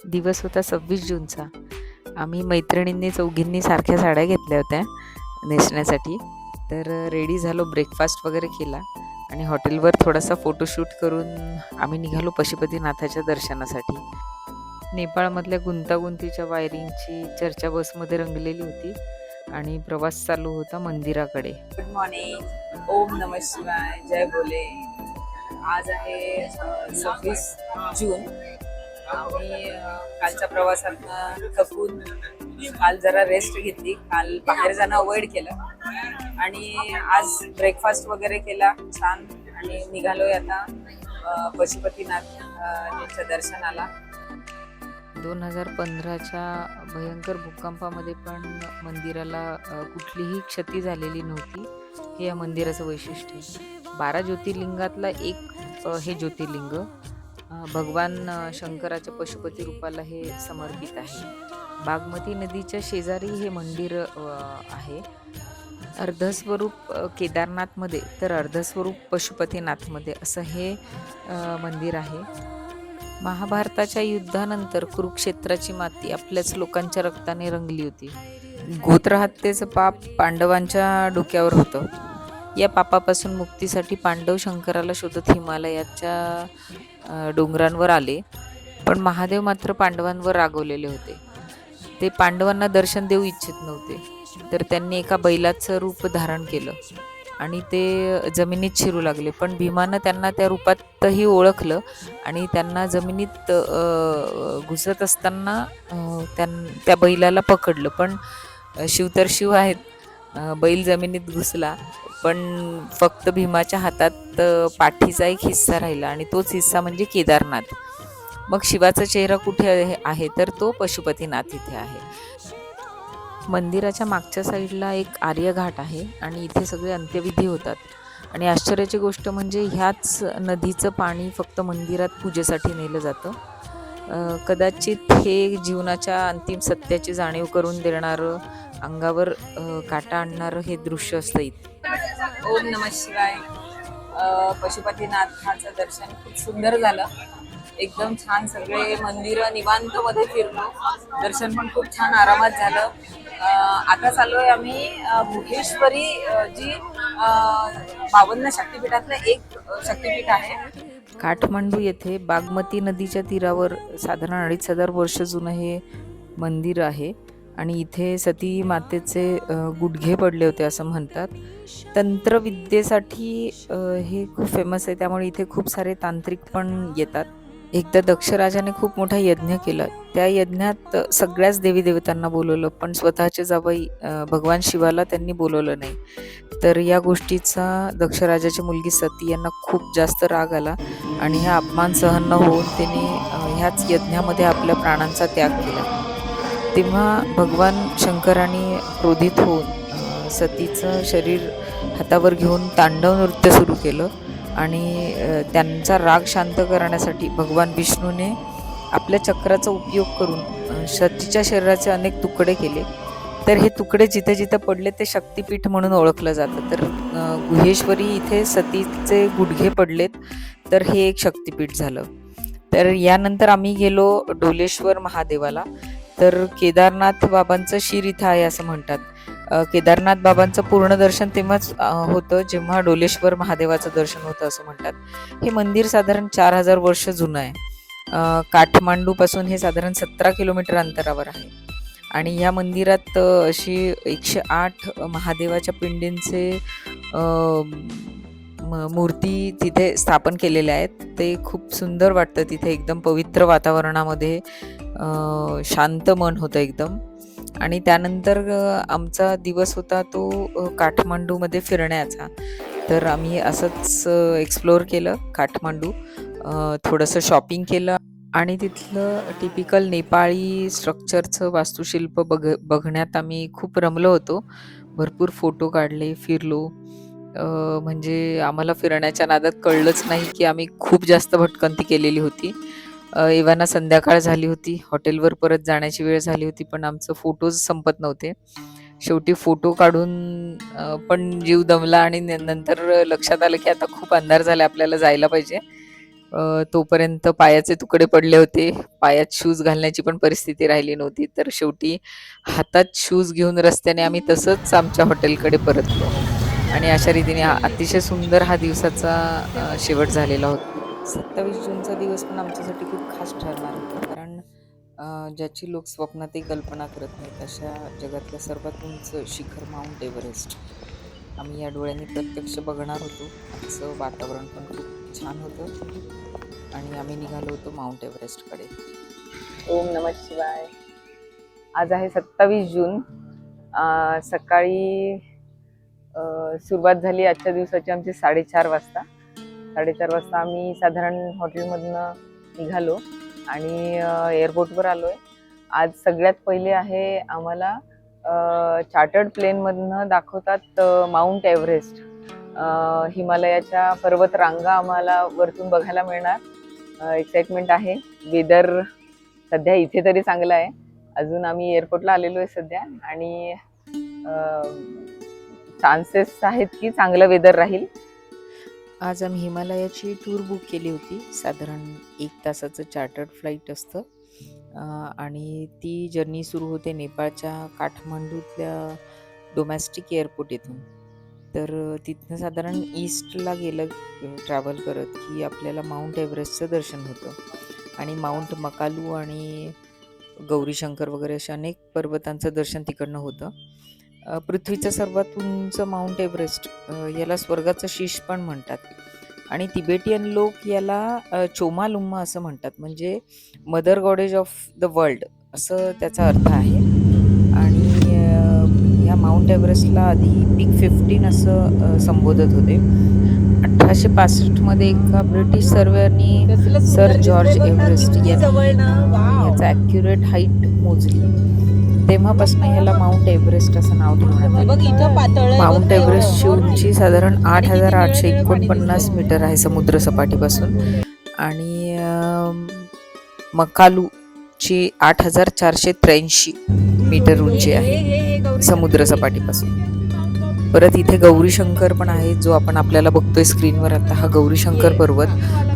दिवस होता 26 जूनचा. आम्ही मैत्रिणींनी चौघींनी सारख्या साड्या घेतल्या होत्या नेसण्यासाठी. तर रेडी झालो, ब्रेकफास्ट वगैरे केला आणि हॉटेलवर थोडासा फोटोशूट करून आम्ही निघालो पशुपतीनाथाच्या दर्शनासाठी. नेपाळमधल्या गुंतागुंतीच्या वायरिंगची चर्चा बसमध्ये रंगलेली होती आणि प्रवास चालू होता मंदिराकडे. गुड मॉर्निंग, ओम नमः शिवाय, जय बोले. आज आहे 26 जून. आम्ही कालच्या प्रवासातनं थकून काल जरा रेस्ट घेतली. काल बाहेर जाणं अवॉइड केलं आणि आज ब्रेकफास्ट वगैरे केला छान आणि निघालोय आता पशुपतीनाथच्या दर्शनाला. 2015च्या भयंकर भूकंपामध्ये पण मंदिराला कुठलीही क्षती झालेली नव्हती. हे या मंदिराचं वैशिष्ट्य आहे. 12 ज्योतिर्लिंगातला एक हे ज्योतिर्लिंग भगवान शंकराच्या पशुपती रूपाला हे समर्पित आहे. बागमती नदीच्या शेजारी हे मंदिर आहे. अर्धस्वरूप केदारनाथमध्ये तर अर्धस्वरूप पशुपतीनाथमध्ये असं हे मंदिर आहे. महाभारताच्या युद्धानंतर कुरुक्षेत्राची माती आपल्याच लोकांच्या रक्ताने रंगली होती. गोत्रहत्येचं पाप पांडवांच्या डोक्यावर होतं. या पापापासून मुक्तीसाठी पांडव शंकराला शोधत हिमालयाच्या डोंगरांवर आले. पण महादेव मात्र पांडवांवर रागवलेले होते. ते पांडवांना दर्शन देऊ इच्छित नव्हते. तर त्यांनी एका बैलाचं रूप धारण केलं आणि ते जमिनीत शिरू लागले. पण भीमानं त्यांना त्या रूपातही ओळखलं आणि त्यांना जमिनीत घुसत असताना त्या बैलाला पकडलं. पण शिव तर शिव आहेत. बैल जमिनीत घुसला पण फक्त भीमाच्या हातात पाठीचा एक हिस्सा राहिला आणि तोच हिस्सा म्हणजे केदारनाथ. मग शिवाचा चेहरा कुठे आहे तर तो पशुपतीनाथ इथे आहे. मंदिराच्या मागच्या साईडला एक आर्य घाट आहे आणि इथे सगळे अंत्यविधी होतात. आणि आश्चर्याची गोष्ट म्हणजे ह्याच नदीचं पाणी फक्त मंदिरात पूजेसाठी नेलं जातं. कदाचित हे जीवनाच्या अंतिम सत्याची जाणीव करून देणारं, अंगावर काटा आणणारं हे दृश्य असतं इथे. ओम नमः शिवाय. पशुपतीनाथाचं दर्शन खूप सुंदर झालं. एकदम छान सगळे मंदिरं निवांत मध्ये फिरलो. दर्शन पण खूप छान आरामात झालं. आता चाललोय आम्ही गुहेश्वरी, जी 52 शक्तिपीठातलं एक शक्तिपीठ आहे. काठमांडू येथे बागमती नदीच्या तीरावर साधारण 2500 वर्ष जुनं हे मंदिर आहे आणि इथे सती मातेचे गुडघे पडले होते असं म्हणतात. तंत्रविद्येसाठी हे खूप फेमस आहे, त्यामुळे इथे खूप सारे तांत्रिक पण येतात. एकदा दक्षराजाने खूप मोठा यज्ञ केला. त्या यज्ञात सगळ्याच देवी देवतांना बोलवलं, पण स्वतःचे जावई भगवान शिवाला त्यांनी बोलवलं नाही. तर या गोष्टीचा दक्षराजाची मुलगी सती यांना खूप जास्त राग आला आणि हा अपमान सहन न होऊन त्यांनी ह्याच यज्ञामध्ये आपल्या प्राणांचा त्याग केला. तेव्हा भगवान शंकराने क्रोधित होऊन सतीचं शरीर हातावर घेऊन तांडव नृत्य सुरू केलं आणि त्यांचा राग शांत करण्यासाठी भगवान विष्णूने आपल्या चक्राचा उपयोग करून सतीच्या शरीराचे अनेक तुकडे केले. तर हे तुकडे जिथे जिथे पडले ते शक्तिपीठ म्हणून ओळखलं जातं. तर गुहेश्वरी इथे सतीचे गुडघे पडलेत, तर हे एक शक्तिपीठ झालं. तर यानंतर आम्ही गेलो डोलेश्वर महादेवाला. तर केदारनाथ बाबांचं शिर इथं आहे असं म्हणतात. केदारनाथ बाबांचं पूर्ण दर्शन तेव्हाच होतं जेव्हा डोलेश्वर महादेवाचं दर्शन होतं असं म्हणतात. हे मंदिर साधारण 4000 वर्ष जुनं आहे. काठमांडूपासून हे साधारण 17 किलोमीटर अंतरावर आहे आणि या मंदिरात अशी 108 महादेवाच्या पिंडींचे मूर्ती तिथे स्थापन केलेल्या आहेत. ते खूप सुंदर वाटतं तिथे. एकदम पवित्र वातावरणामध्ये शांत मन होतं एकदम. आणि त्यानंतर आमचा दिवस होता तो काठमांडूमध्ये फिरण्याचा. तर आम्ही असंच एक्सप्लोअर केलं काठमांडू. थोडंसं शॉपिंग केलं आणि तिथलं टिपिकल नेपाळी स्ट्रक्चरचं वास्तुशिल्प बघण्यात आम्ही खूप रमलो होतो. भरपूर फोटो काढले, फिरलो. म्हणजे आम्हाला फिरण्याच्या नादात कळलंच नाही की आम्ही खूप जास्त भटकंती केलेली होती. एव्हाना संध्याकाळ झाली होती. हॉटेलवर परत जाण्याची वेळ झाली होती, पण आमचं फोटोज संपत नव्हते. शेवटी फोटो काढून पण जीव दमला आणि नंतर लक्षात आलं की आता खूप अंधार झाला, आपल्याला जायला पाहिजे. तोपर्यंत पायाचे तुकडे पडले होते. पायात शूज घालण्याची पण परिस्थिती राहिली नव्हती. तर शेवटी हातात शूज घेऊन रस्त्याने आम्ही तसंच आमच्या हॉटेलकडे परतलो आणि अशा रीतीने अतिशय सुंदर हा दिवसाचा शेवट झालेला होता. 27 जूनचा दिवस पण आमच्यासाठी खूप खास ठरणार होता. कारण ज्याची लोक स्वप्नातही कल्पना करत नाहीत अशा जगातलं सर्वात उंच शिखर माउंट एव्हरेस्ट आम्ही या डोळ्यांनी प्रत्यक्ष बघणार होतो. आजचं वातावरण पण खूप छान होतं आणि आम्ही निघालो होतो माउंट एव्हरेस्टकडे. ओम नमः शिवाय. आज आहे 27 जून. सकाळी सुरुवात झाली आजच्या दिवसाची आमची 4:30 वाजता. 4:30 वाजता आम्ही साधारण हॉटेलमधनं निघालो आणि एअरपोर्टवर आलोय. आज सगळ्यात पहिले आहे आम्हाला चार्टर्ड प्लेनमधनं दाखवतात माउंट एव्हरेस्ट. हिमालयाच्या पर्वत रांगा आम्हाला वरतून बघायला मिळणार. एक्साइटमेंट आहे. वेदर सध्या इथे तरी चांगलं आहे. अजून आम्ही एअरपोर्टला आलेलो आहे सध्या आणि चान्सेस आहेत की चांगलं वेदर राहील. आज आम्ही हिमालयाची टूर बुक केली होती. साधारण 1 तासाचं चार्टर्ड फ्लाईट असतं आणि ती जर्नी सुरू होते नेपाळच्या काठमांडूतल्या डोमेस्टिक एअरपोर्ट इथून. तर तिथनं साधारण ईस्टला गेलं ट्रॅव्हल करत की आपल्याला माउंट एव्हरेस्टचं दर्शन होतं आणि माउंट मकालू आणि गौरीशंकर वगैरे अशा अनेक पर्वतांचं दर्शन तिकडनं होतं. पृथ्वीचं सर्वात उंच माउंट एव्हरेस्ट याला स्वर्गाचं शीश पण म्हणतात आणि तिबेटियन लोक याला चोमालुम्मा असं म्हणतात. म्हणजे mother goddess of the world असं त्याचा अर्थ आहे. आणि ह्या माउंट एव्हरेस्टला आधी बिग 15 असं संबोधत होते. 1865 एका ब्रिटिश सर्वेअरनी सर जॉर्ज एव्हरेस्ट याचा ॲक्युरेट हाईट मोजली. तेव्हापासून ह्याला माउंट एव्हरेस्ट असं नाव ठेवण्यात आलं. माउंट एव्हरेस्टची उंची साधारण 8,849 मीटर आहे समुद्रसपाटीपासून आणि मकालूची 8,483 मीटर उंची आहे समुद्रसपाटीपासून. परत इथे गौरीशंकर पण आहे जो आपण आपल्याला बघतोय स्क्रीनवर आता. हा गौरीशंकर पर्वत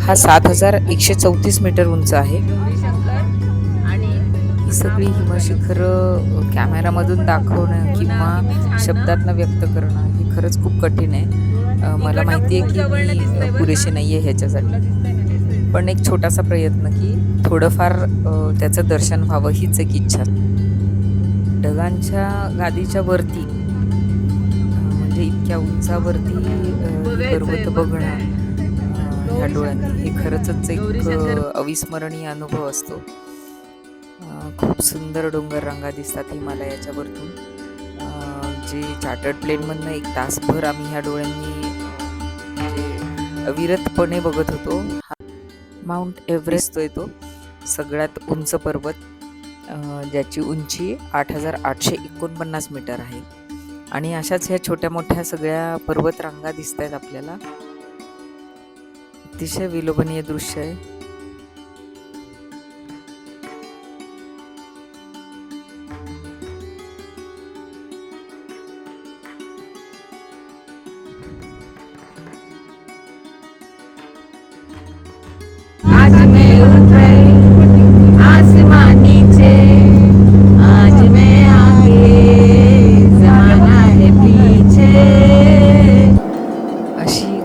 हा 7,134 मीटर उंच आहे. ही सगळी हिमशिखरं कॅमेरामधून दाखवणं किंवा शब्दातनं व्यक्त करणं हे खरंच खूप कठीण आहे. मला माहिती आहे की मी पुरेशी नाही आहे ह्याच्यासाठी, पण एक छोटासा प्रयत्न की थोडंफार त्याचं दर्शन व्हावं हीच एक इच्छा. ढगांच्या गादीच्या वरती म्हणजे इतक्या उंचावरती पर्वत बघणं ह्या डोळ्यांनी हे खरंच एक अविस्मरणीय अनुभव असतो. खूप सुंदर डोंगर रांगा दिसतात हिमालयाच्या वरतून. जे चार्टर्ड प्लेनमधनं 1 तासभर आम्ही ह्या डोळ्यांनी म्हणजे अविरतपणे बघत होतो. माउंट एव्हरेस्ट तो सगळ्यात उंच पर्वत ज्याची उंची 8,849 मीटर आहे आणि अशाच ह्या छोट्या मोठ्या सगळ्या पर्वत रांगा दिसत आहेत आपल्याला. अतिशय विलोभनीय दृश्य आहे.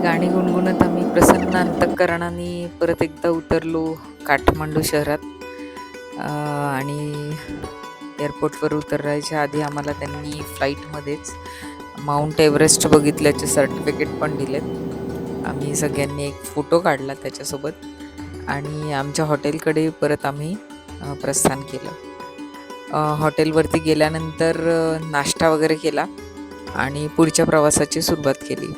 गाणी गुणगुणत आम्ही प्रसन्न अंतःकरणाने परत एकदा उतरलो काठमांडू शहरात आणि एअरपोर्टवर उतरायच्या आधी आम्हाला त्यांनी फ्लाईटमध्येच माउंट एव्हरेस्ट बघितल्याचे सर्टिफिकेट पण दिलेत. आम्ही सगळ्यांनी एक फोटो काढला त्याच्यासोबत आणि आमच्या हॉटेलकडे परत आम्ही प्रस्थान केलं. हॉटेलवरती गेल्यानंतर नाश्ता वगैरे केला आणि पुढच्या प्रवासाची सुरुवात केली.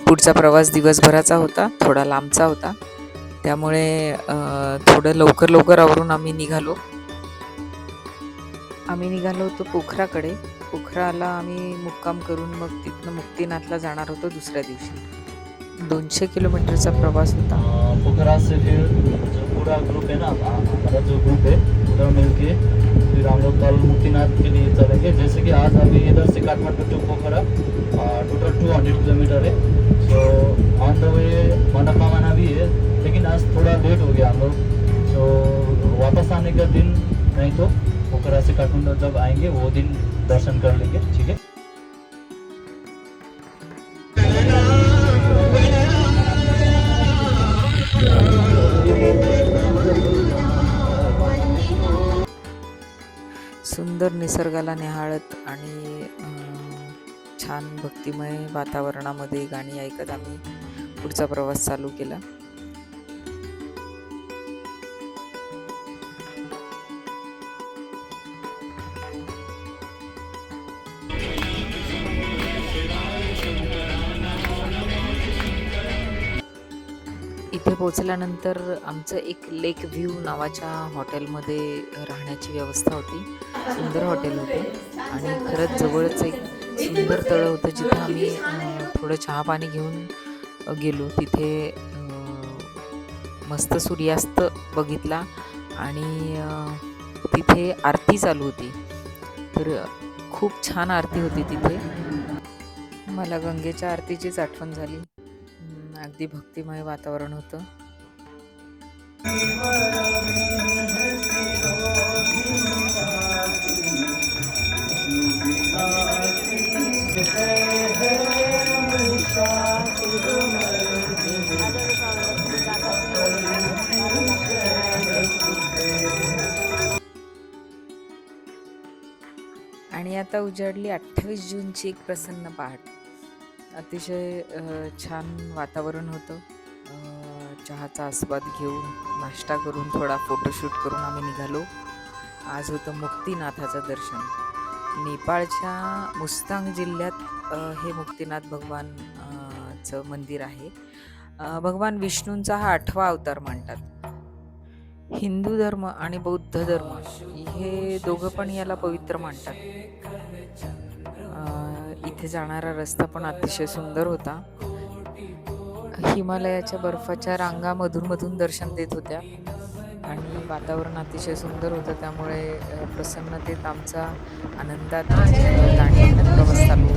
पुढचा प्रवास दिवसभराचा होता, थोडा लांबचा होता, त्यामुळे थोडं लवकर आवरून आम्ही निघालो होतो पोखराकडे. पोखराला आम्ही मुक्काम करून मग तिथनं मुक्तिनाथला जाणार होतो दुसऱ्या दिवशी. 200 किलोमीटरचा प्रवास होता. पोखरा से फिर जो पूरा ग्रुप है ना, हमारा जो ग्रुप है पूरा मिलके फिर हम लोग कल मुक्तिनाथ के लिए चलेंगे. जैसे कि आज अभी इधर से Kathmandu to Pokhara total 200 kilometre है. So on the way Manokamana भी है, लेकिन आज थोड़ा लेट हो गया हम लोग, तो वापस आने का दिन नहीं तो पोखरा से काठमांडू जब आएंगे वो दिन दर्शन कर लेंगे, ठीक है। सुंदर निसर्गाला निहाळत आणि छान भक्तिमय वातावरणामध्ये गाणी ऐकत आम्ही पुढचा प्रवास चालू केला. इथे पोहोचल्यानंतर आमचं एक लेक व्ह्यू नावाच्या हॉटेलमध्ये राहण्याची व्यवस्था होती. सुंदर हॉटेल होते आणि खरंच जवळच एक सुंदर तळं होतं जिथं आम्ही थोडं चहा पाणी घेऊन गेलो. तिथे मस्त सूर्यास्त बघितला आणि तिथे आरती चालू होती. तर खूप छान आरती होती तिथे. मला गंगेच्या आरतीचीच आठवण झाली. अगदी भक्तिमय वातावरण होतं. आणि आता उजाडली 28 जूनची एक प्रसन्न पहाट. अतिशय छान वातावरण होतं. चहाचा आस्वाद घेऊन नाश्ता करून थोडा फोटोशूट करून आम्ही निघालो. आज होतं मुक्तिनाथाचं दर्शन. नेपाळच्या मुस्तांग जिल्ह्यात हे मुक्तिनाथ भगवान चं मंदिर आहे. भगवान विष्णूंचा हा 8वा अवतार मानतात. हिंदू धर्म आणि बौद्ध धर्म हे दोघं पण याला पवित्र मानतात. इथे जाणारा रस्ता पण अतिशय सुंदर होता. हिमालयाच्या बर्फाच्या रांगा मधून दर्शन देत होत्या आणि वातावरण अतिशय सुंदर होतं. त्यामुळे प्रसन्नतेत आमचा आनंदात गाणी प्रवास चालू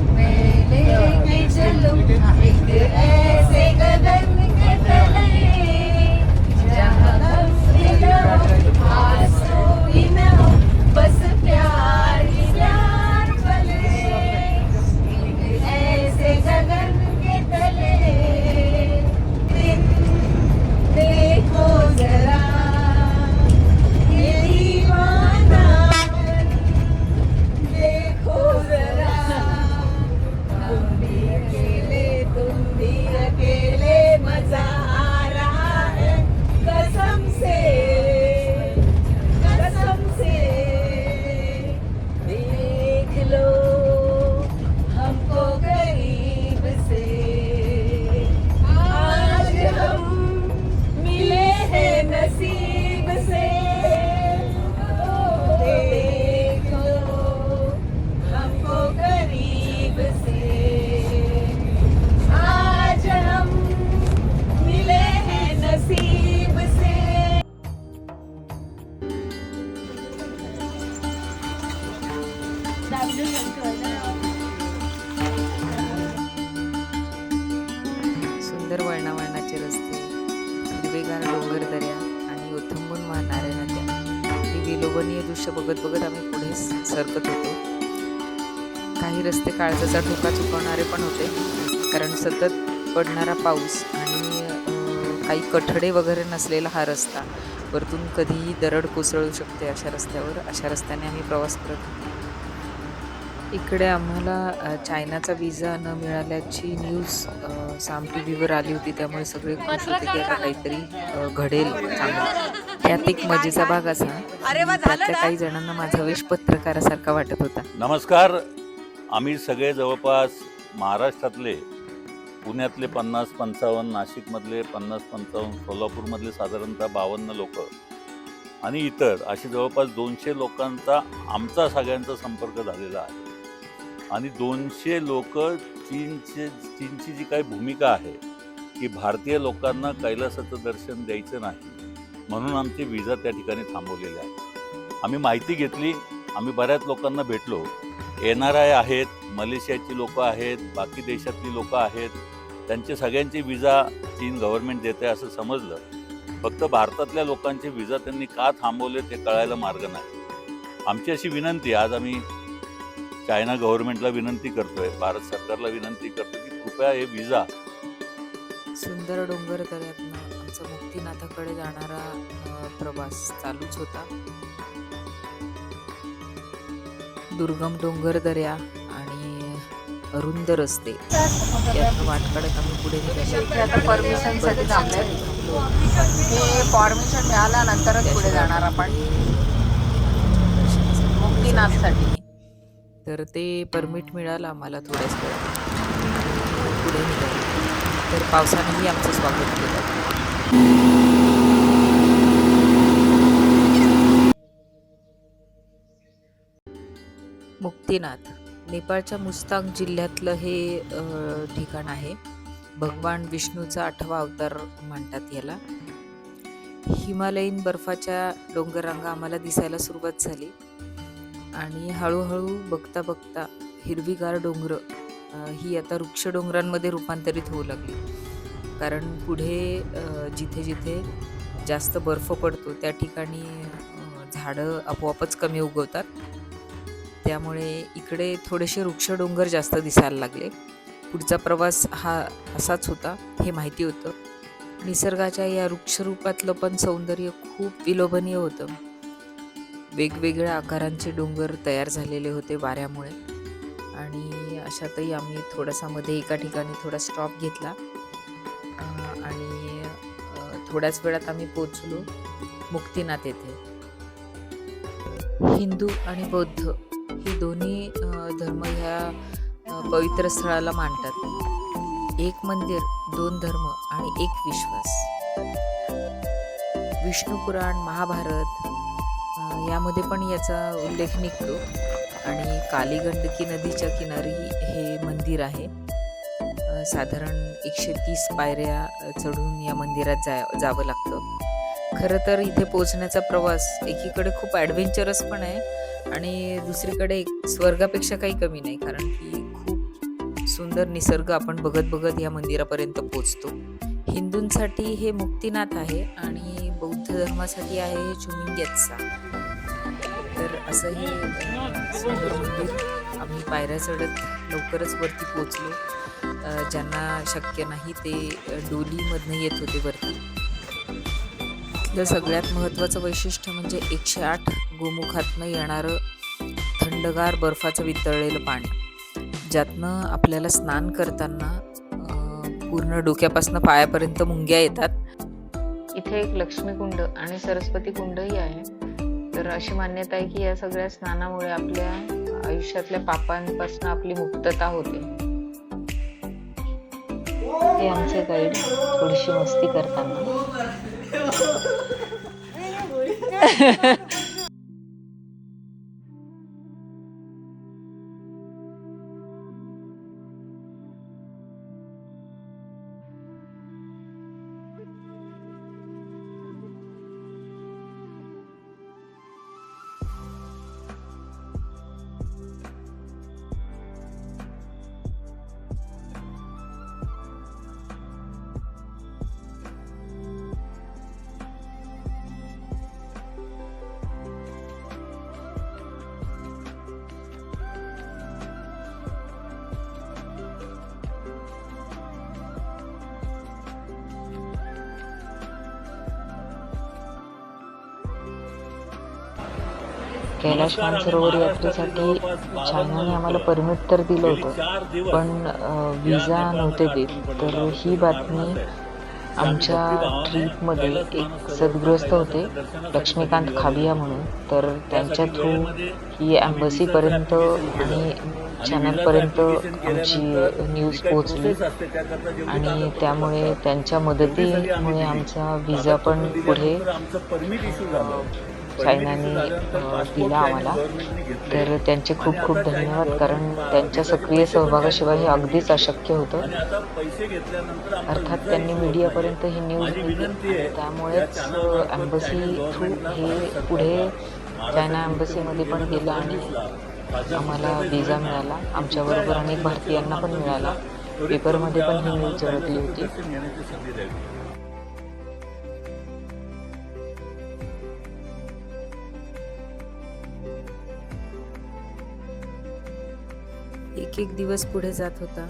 सुंदर वळणावळणाचे रस्ते, हिरवेगार डोंगर दऱ्या आणि ओथंबून वाहणाऱ्या नद्या. ही विलोभनीय दृश्य बघत बघत आम्ही पुढे सरकत होतो. काही रस्ते काळजाचा ठोका चुकवणारे पण होते, कारण सतत पडणारा पाऊस आणि काही कठडे वगैरे नसलेला हा रस्ता. वरतून कधीही दरड कोसळू शकते अशा रस्त्याने आम्ही प्रवास करत होतो. इकडे आम्हाला चायनाचा विजा न मिळाल्याची न्यूज साम टीव्हीवर आली होती. त्यामुळे सगळे खुश होते की आता काहीतरी घडेल चांगलं. त्यात एक मजेचा भाग असा, त्यातल्या काही जणांना माझा वेश पत्रकारासारखा वाटत होता. नमस्कार. आम्ही सगळे जवळपास महाराष्ट्रातले, पुण्यातले 50-55, नाशिकमधले 50-55, सोलापूरमधले साधारणतः 52 लोक आणि इतर असे जवळपास 200 लोकांचा आमचा सगळ्यांचा संपर्क झालेला आहे. आणि 200 लोक चीनची जी काही भूमिका आहे की भारतीय लोकांना कैलासाचं दर्शन द्यायचं नाही म्हणून आमचे व्हिजा त्या ठिकाणी थांबवलेले आहेत. आम्ही माहिती घेतली, आम्ही बऱ्याच लोकांना भेटलो. NRI आहेत, मलेशियाची लोक आहेत, बाकी देशातली लोक आहेत. त्यांचे सगळ्यांचे व्हिजा चीन गव्हर्नमेंट देते असं समजलं. फक्त भारतातल्या लोकांचे व्हिसा त्यांनी का थांबवले ते कळायला मार्ग नाही. आमची अशी विनंती आज आम्ही चायना गव्हर्नमेंटला विनंती करतोय, भारत सरकारला विनंती करतो की कृपया हे व्हिसा सुंदर डोंगर दऱ्यातनं आमचा मुक्तिनाथाकडे जाणारा प्रवास चालूच होता. दुर्गम डोंगर दऱ्या आणि अरुंद रस्ते यातनं वाट काढत आम्ही पुढे निघालो. आता परमिशनसाठी थांबलोय. हे परमिशन मिळाल्यानंतरच पुढे जाणार आपण मुक्तिनाथसाठी. तर ते परमिट मिळालं आम्हाला थोड्याच वेळात. पुढे निघालो तर पावसानेही आमचं स्वागत केलं. मुक्तिनाथ नेपाळच्या मुस्तांग जिल्ह्यातलं हे ठिकाण आहे. भगवान विष्णूचा 8वा अवतार म्हणतात याला. हिमालयीन बर्फाच्या डोंगररांगा आम्हाला दिसायला सुरुवात झाली आणि हळूहळू बघता बघता हिरवीगार डोंगर ही आता वृक्ष डोंगरांमध्ये रूपांतरित होऊ लागली. कारण पुढे जिथे जिथे जास्त बर्फ पडतो त्या ठिकाणी झाडं आपोआपच कमी उगवतात. त्यामुळे इकडे थोडेसे वृक्ष डोंगर जास्त दिसायला लागले. पुढचा प्रवास हा असाच होता हे माहिती होतं. निसर्गाच्या या वृक्षरूपातलं पण सौंदर्य खूप विलोभनीय होतं. वेगवेगळ्या आकारांचे डोंगर तयार झालेले होते वाऱ्यामुळे. आणि अशातही आम्ही थोडासा मध्ये एका ठिकाणी थोडा स्टॉप घेतला आणि थोड्याच वेळात आम्ही पोचलो मुक्तिनाथ येथे. हिंदू आणि बौद्ध ही दोन्ही धर्म ह्या पवित्र स्थळाला मानतात. एक मंदिर, 2 धर्म आणि एक विश्वास. विष्णू पुराण, महाभारत यामध्ये पण याचा उल्लेख निघतो. आणि काली गंडकी नदीच्या किनारी हे मंदिर आहे. साधारण 130 पायऱ्या चढून या मंदिरात जावं लागतं. खरं तर इथे पोहोचण्याचा प्रवास एकीकडे खूप ॲडव्हेंचरस पण आहे आणि दुसरीकडे स्वर्गापेक्षा काही कमी नाही. कारण की खूप सुंदर निसर्ग आपण बघत बघत या मंदिरापर्यंत पोहोचतो. हिंदूंसाठी हे मुक्तिनाथ आहे आणि बौद्ध धर्मासाठी आहे हे चुमिंगेत्सा. तर असं हे सुंदर मंदिर. आम्ही पायऱ्या चढत लवकरच वरती पोचलो. ज्यांना शक्य नाही ते डोलीमधनं येत होते वरती. इथलं सगळ्यात महत्त्वाचं वैशिष्ट्य म्हणजे 108 गोमुखातनं येणारं थंडगार बर्फाचं वितळलेलं पाणी, ज्यातनं आपल्याला स्नान करताना पूर्ण डोक्यापासून पायापर्यंत मुंग्या येतात. इथे एक लक्ष्मीकुंड आणि सरस्वती कुंडही आहे. तर अशी मान्यता आहे की या सगळ्या स्नानामुळे आपल्या आयुष्यातल्या पापांपासून आपली मुक्तता होते. हे आमचे गाईड थोडीशी मस्ती करताना. कैलाश मानसरोवर यात्रेसाठी चायनाने आम्हाला परमिट तर दिलं होतं, पण विजा नव्हते देत. तर ही बातमी आमच्या ट्रीपमध्ये एक सद्गृहस्थ होते, लक्ष्मीकांत खाबिया म्हणून. तर त्यांच्या थ्रू ही ॲम्बसीपर्यंत आणि चॅनलपर्यंत आमची न्यूज पोचली आणि त्यामुळे त्यांच्या मदतीमुळे आमचा विजा पण पुढे चायनाने दिला आम्हाला. तर त्यांचे खूप खूप धन्यवाद, कारण त्यांच्या सक्रिय सहभागाशिवाय हे अगदीच अशक्य होतं. अर्थात त्यांनी मीडियापर्यंत ही न्यूज दिली, त्यामुळेच ॲम्बसी थ्रू हे पुढे चायना ॲम्बसीमध्ये पण गेलं आणि आम्हाला विजा मिळाला. आमच्याबरोबर अनेक भारतीयांना पण मिळाला. पेपरमध्ये पण ही न्यूज झळकली होती. एक एक दिवस पुढे जात होता.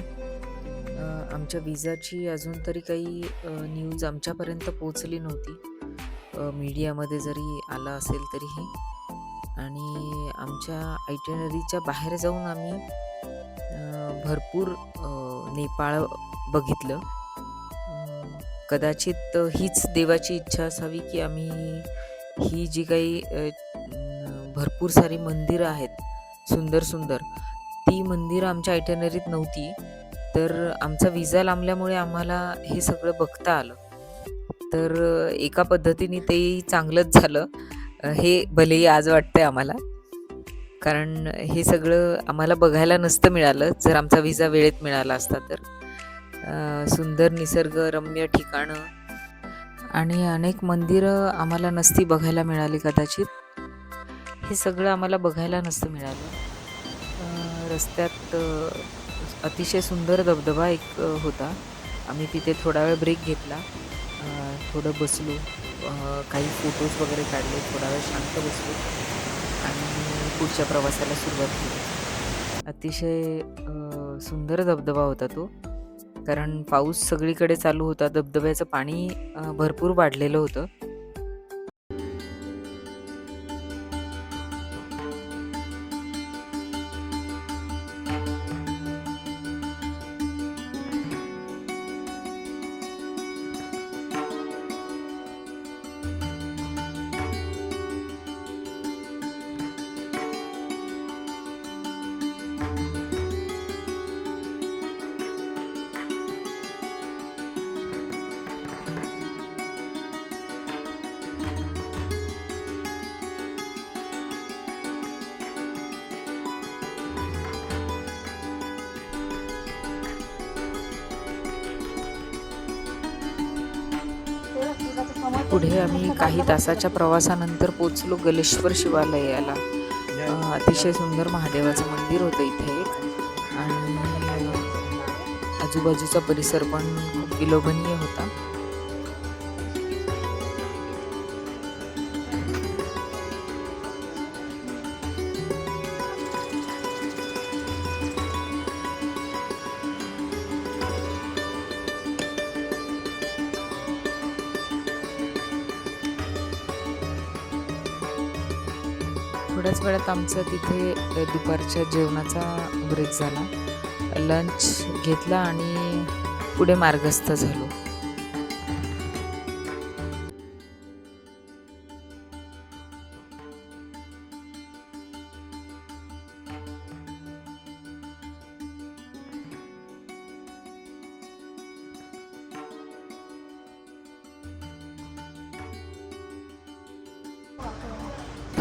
आमच्या विजाची अजून तरी काही न्यूज आमच्यापर्यंत पोहोचली नव्हती. मीडियामध्ये जरी आला असेल तरीही. आणि आमच्या आयटिनरीच्या बाहेर जाऊन आम्ही भरपूर नेपाळ बघितलं. कदाचित हीच देवाची इच्छा असावी की आम्ही ही जी काही भरपूर सारी मंदिरं आहेत सुंदर सुंदर, ती मंदिरं आमच्या आयटिनरीत नव्हती. तर आमचा विजा लांबल्यामुळे आम्हाला हे सगळं बघता आलं. तर एका पद्धतीने तेही चांगलंच झालं. हे भलेही आज वाटतंय आम्हाला, कारण हे सगळं आम्हाला बघायला नसतं मिळालं जर आमचा विजा वेळेत मिळाला असता तर. सुंदर निसर्गरम्य ठिकाणं आणि अनेक मंदिरं आम्हाला नसती बघायला मिळाली कदाचित. हे सगळं आम्हाला बघायला नसतं मिळालं. रस्त्यात अतिशय सुंदर धबधबा एक होता. आम्ही तिथे थोडा वेळ ब्रेक घेतला, थोडं बसलो, काही फोटोज वगैरे काढले, थोडा वेळ शांत बसलो आणि पुढच्या प्रवासाला सुरुवात केली. अतिशय सुंदर धबधबा होता तो, कारण पाऊस सगळीकडे चालू होता. धबधब्याचं पाणी भरपूर वाढलेलं होतं. पुढे आम्ही काही तासाच्या प्रवासानंतर पोचलो गलेश्वर शिवालयाला. अतिशय सुंदर महादेवाचं मंदिर होतं इथे एक, आणि आजूबाजूचा परिसर पण खूप विलोभनीय होता. थोड्याच वेळात आमचं तिथे दुपारच्या जेवणाचा ब्रेक झाला. लंच घेतला आणि पुढे मार्गस्थ झालो.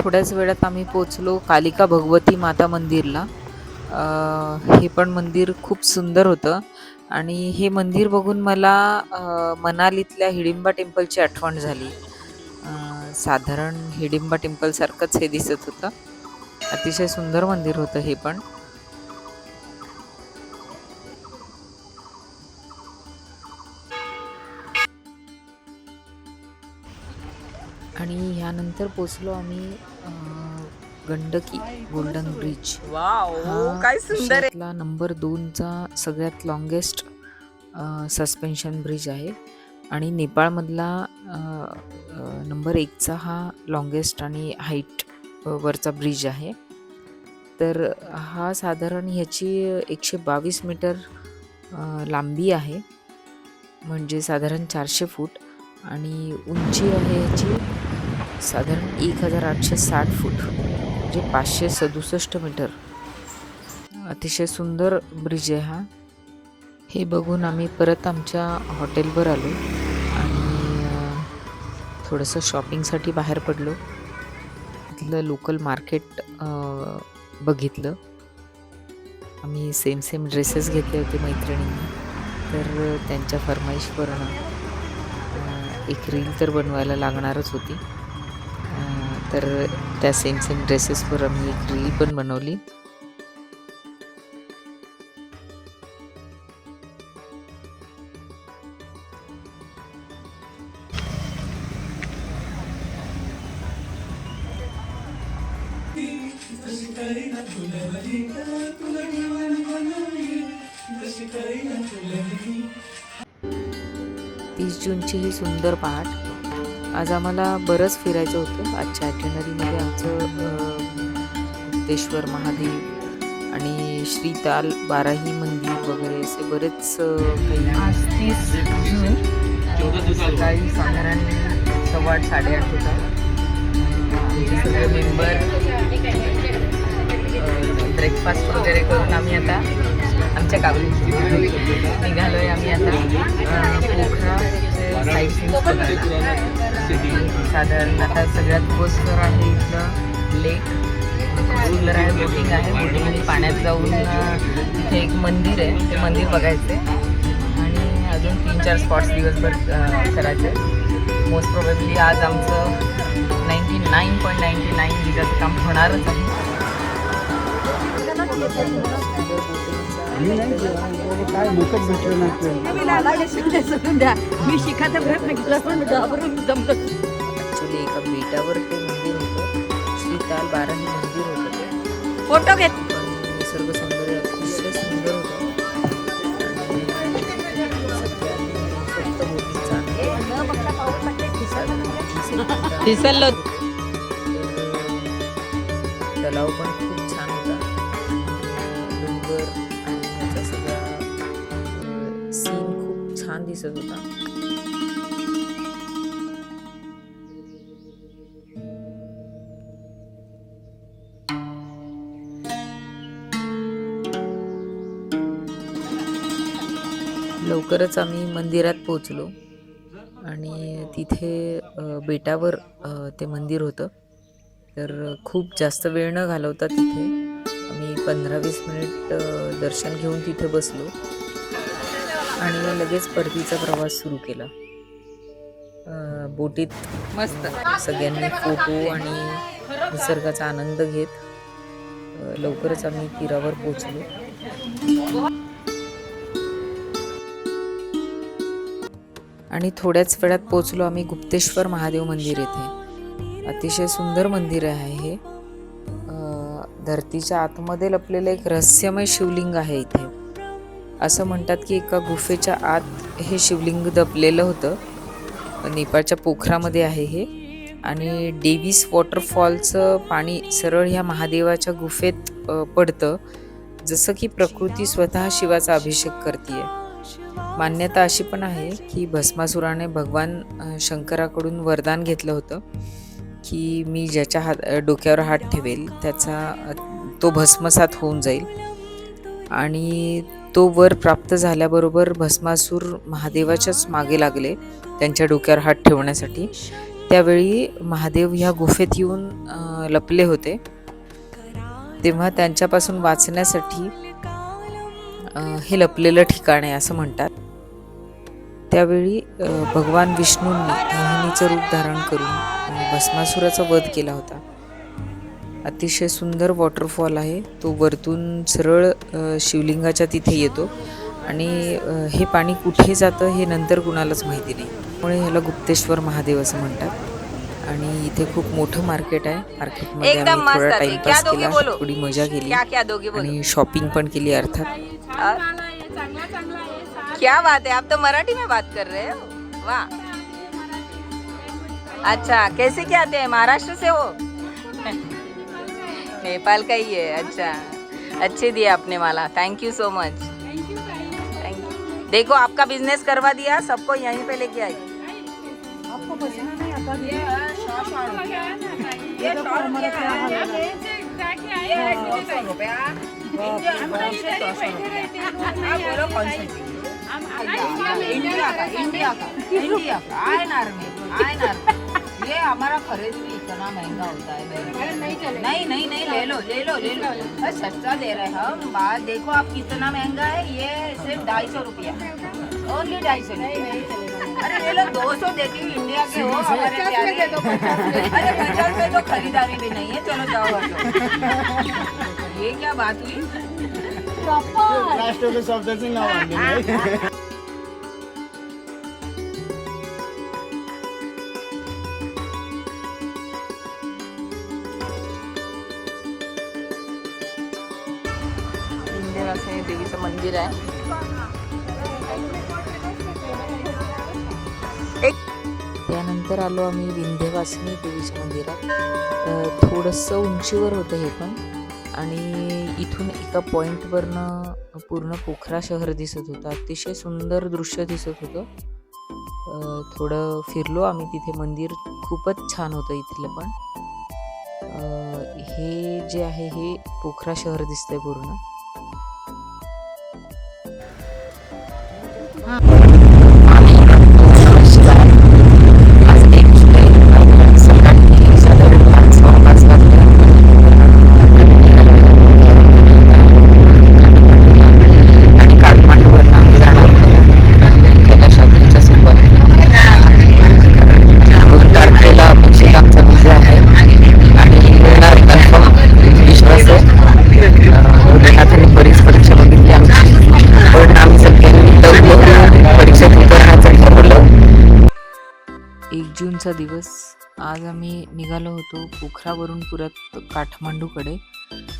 थोड्याच वेळात आम्ही पोचलो कालिका भगवती माता मंदिरला. हे पण मंदिर खूप सुंदर होतं आणि हे मंदिर बघून मला मनालीतल्या हिडिंबा टेम्पलची आठवण झाली. साधारण हिडिंबा टेम्पलसारखंच हे दिसत होतं. अतिशय सुंदर मंदिर होतं हे पण. आणि ह्यानंतर पोचलो आम्ही गंडकी गोल्डन ब्रिज. वाव, काय सुंदर आहे. देशातला नंबर 2चा सगळ्यात लॉंगेस्ट सस्पेन्शन ब्रिज आहे आणि नेपाळमधला नंबर 1चा हा लॉंगेस्ट आणि हाईट वरचा ब्रिज आहे. तर हा साधारण ह्याची 122 मीटर लांबी आहे, म्हणजे साधारण 400 फूट, आणि उंची आहे ह्याची साधारण 1860 फूट, म्हणजे 567 मीटर. अतिशय सुंदर ब्रिज आहे हा. हे बघून आम्ही परत आमच्या हॉटेलवर आलो आणि थोडंसं शॉपिंगसाठी बाहेर पडलो. तिथलं लोकल मार्केट बघितलं. आम्ही सेम ड्रेसेस घेतले होते मैत्रिणींनी, तर त्यांच्या फरमाईशवरनं एक रील तर बनवायला लागणारच होती. तर त्या सेम ड्रेसेसवर आम्ही एक रील पण बनवली. तीस जूनची ही सुंदर पहाट. आज आम्हाला बरंच फिरायचं होतं. आजच्या आयटिनरीमध्ये आमचं गुप्तेश्वर महादेव आणि श्रीताल बाराही मंदिर वगैरे असे बरेच काही. आज 30 जून सकाळी साधारण 8:15 8:30 होता. आमचे सगळे मेंबर ब्रेकफास्ट वगैरे करून आम्ही आता आमच्या गावी निघालोय. आम्ही आता पोखरा साईड सीन्स बघायला. साधारण आता सगळ्यात गोष्ट आहे इथलं लेक. सुंदर आहे, बोटिंग आहे. बोटिंग पाण्यात जाऊन तिथे एक मंदिर आहे, ते मंदिर बघायचं आहे आणि अजून 3-4 स्पॉट्स दिवसभर करायचे. मोस्ट प्रोबेबली आज आमचं 99.99 विजाचं काम होणारच आहे. मी शिकायचा प्रयत्न केला पण जमलं. ॲक्च्युली एका बेटावर ते मंदिर होतं. श्रीताल बाराही मंदिर होतं ते. फोटो घेत पण निसर्ग सौंदर्य अतिशय सुंदर होतं आणि दिसलो. तलाव पण खूप छान होता. डोंगर आणि त्याचा सगळा सीन खूप छान दिसत होता. लवकरच आम्ही मंदिरात पोचलो आणि तिथे बेटावर ते मंदिर होतं. तर खूप जास्त वेळ न घालवता तिथे आम्ही 15-20 मिनिट दर्शन घेऊन तिथे बसलो आणि लगेच परतीचा प्रवास सुरू केला. बोटीत मस्त सगळ्यांनी फोटो आणि निसर्गाचा आनंद घेत लवकरच आम्ही तीरावर पोचलो आणि थोड्याच वेळात पोचलो आम्ही गुप्तेश्वर महादेव मंदिर येथे. अतिशय सुंदर मंदिर आहे हे. धरतीच्या आतमध्ये लपलेलं एक रहस्यमय शिवलिंग आहे इथे. असं म्हणतात की एका गुफेच्या आत हे शिवलिंग दबलेलं होतं. नेपाळच्या पोखरामध्ये आहे हे आणि डेव्हिस वॉटरफॉलचं पाणी सरळ ह्या महादेवाच्या गुफेत पडतं, जसं की प्रकृती स्वतः शिवाचा अभिषेक करते. मान्यता अशी पण आहे की भस्मासुराने भगवान शंकराकडून वरदान घेतलं होतं की मी ज्याच्या डोक्यावर हात ठेवेल त्याचा तो भस्मसात होऊन जाईल. आणि तो वर प्राप्त झाल्याबरोबर भस्मासूर महादेवाच्याच मागे लागले त्यांच्या डोक्यावर हात ठेवण्यासाठी. त्यावेळी महादेव ह्या गुफेत येऊन लपले होते. तेव्हा त्यांच्यापासून वाचण्यासाठी हे लपलेलं ठिकाण आहे असं म्हणतात. त्यावेळी भगवान विष्णूंनी मोहिनीचं रूप धारण करून भस्मासुराचा वध केला होता. अतिशय सुंदर वॉटरफॉल आहे. तो वरतून सरळ शिवलिंगाच्या तिथे येतो आणि हे पाणी कुठे जातं हे नंतर कुणालाच माहिती नाही. त्यामुळे ह्याला गुप्तेश्वर महादेव असं म्हणतात. आणि इथे खूप मोठं मार्केट आहे. मार्केटमध्ये एकदम आम्ही थोडा मस्त. टाइमपास क्या दोघी केला, बोलो? थोडी मजा केली क्या क्या दोगे बोलो? आणि शॉपिंग पण केली अर्थात. क्या बात है, आप तो मराठी में बात कर रहे हो. वाह. अच्छा, कैसे क्या आते हैं? महाराष्ट्र से हो? नेपाल का ही है. अच्छा, अच्छे दिए आपने माला. Thank you so much. Thank you. देखो आपका बिजनेस करवा दिया, सबको यहीं पे लेके आई. आपको पसंद नहीं आता ये ये हमारा खरीदी इतना महंगा होता है. नहीं ले लो. अरे सस्ता दे रहे हम. बात देखो आप कितना महंगा है. ये सिर्फ 250 रुपया. ओनली 250 रुपया. अरे ले लो. 200 देती हूँ. इंडिया के हो हमारे प्यारे. अरे 50 में तो खरीदारी भी नहीं है. चलो जाओ हटो. ये क्या बात हुई. राष्ट्र के शब्द से नाव असं हे देवीचं मंदिर आहे. त्यानंतर आलो आम्ही विंध्यवासिनी देवीच्या मंदिरात. थोडंसं उंचीवर होतं हे पण, आणि इथून एका पॉईंटवरनं पूर्ण पोखरा शहर दिसत होतं. अतिशय सुंदर दृश्य दिसत होतं. थोडं फिरलो आम्ही तिथे. मंदिर खूपच छान होतं इथलं पण. हे जे आहे हे पोखरा शहर दिसतंय पूर्ण. जूनचा दिवस. आज आम्ही निघालो होतो पोखरावरून परत काठमांडूकडे,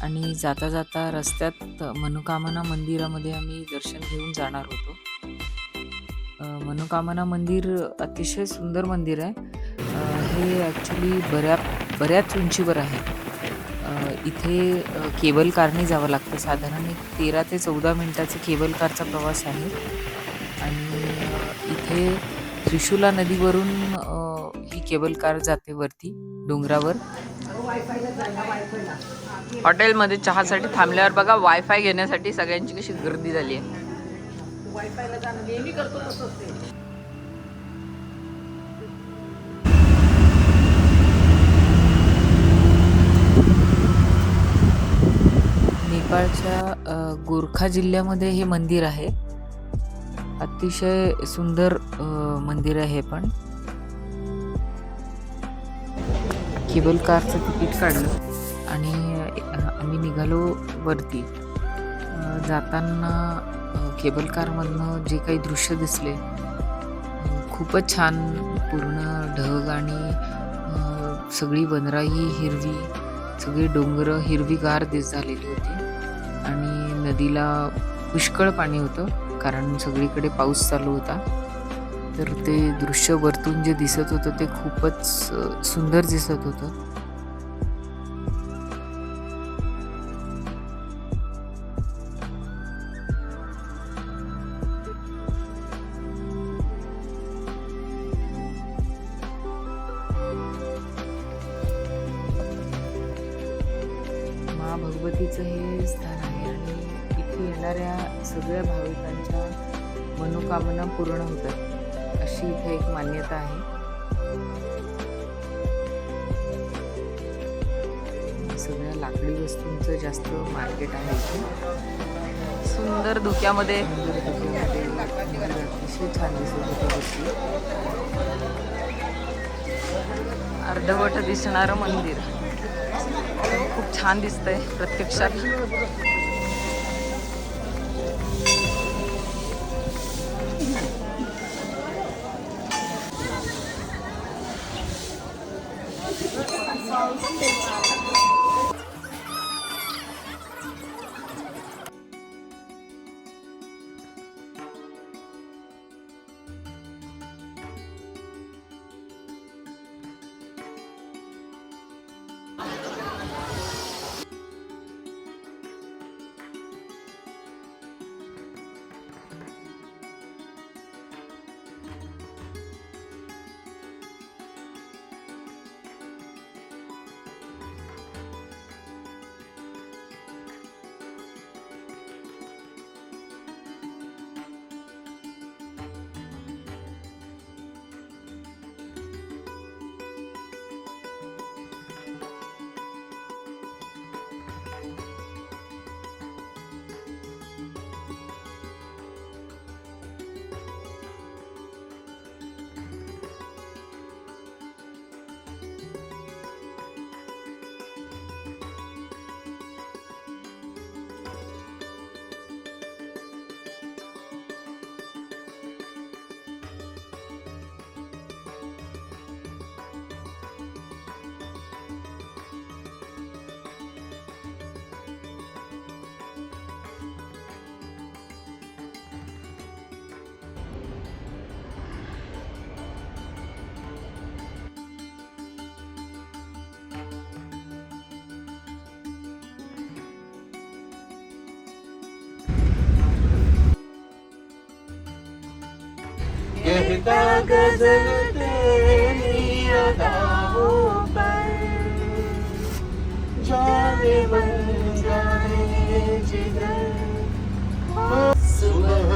आणि जाता जाता रस्त्यात मनोकामना मंदिरामध्ये आम्ही दर्शन घेऊन जाणार होतो. मनोकामना मंदिर अतिशय सुंदर मंदिर आहे. हे ॲक्च्युली बऱ्याच उंचीवर आहे. इथे केबल कारने जावं लागतं. साधारण एक 13 ते 14 मिनिटाचा केबल कारचा प्रवास आहे. आणि इथे त्रिशूला नदीवरून ही केबल कार जाते वरती डोंगरावर. हॉटेलमध्ये चहासाठी थांबल्यावर बघा वायफाय घेण्यासाठी सगळ्यांची कशी गर्दी झाली आहे. नेपाळच्या गोरखा जिल्ह्यामध्ये हे मंदिर आहे. अतिशय सुंदर मंदिर आहे हे पण. केबल कारचं तिकीट काढलं आणि आम्ही निघालो वरती. जाताना केबल कारमधनं जे काही दृश्य दिसले खूपच छान. पूर्ण ढग आणि सगळी वनराई हिरवी, सगळी डोंगरं हिरवीगार झालेली होती. आणि नदीला पुष्कळ पाणी होतं कारण सगळीकडे पाऊस चालू होता. तर ते दृश्य वरतून जे दिसत होतं ते खूपच सुंदर दिसत होतं. भगवतीचं हे स्थान आहे आणि इथे येणाऱ्या सगळ्या भाविकांच्या मनोकामना पूर्ण होतात अशी इथे एक मान्यता आहे. सगळ्या लाकडी वस्तूंचं जास्त मार्केट आहे इथे. सुंदर धुक्यामध्ये अतिशय छान दिसत होत्या वस्तू. अर्धवट दिसणारं मंदिर खूप छान दिसतंय प्रत्यक्षात. कहता गजल तेरी अदाओं पर जाने बन जाए जिगर सुबह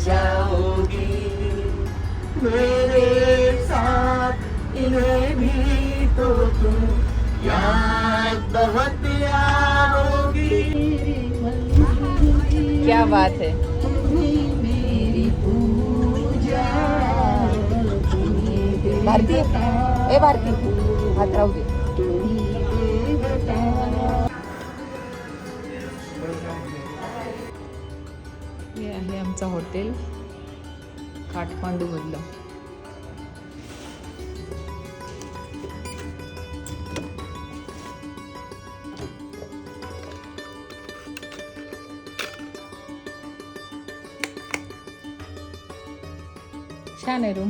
जाओगी मेरे साथ इन्हें भी तो तुम याद बहुत आओगी क्या बात है. भारती ए भारती हात राहू दे. हे आहे आमचं हॉटेल काठमांडू मधलं. छान आहे रूम.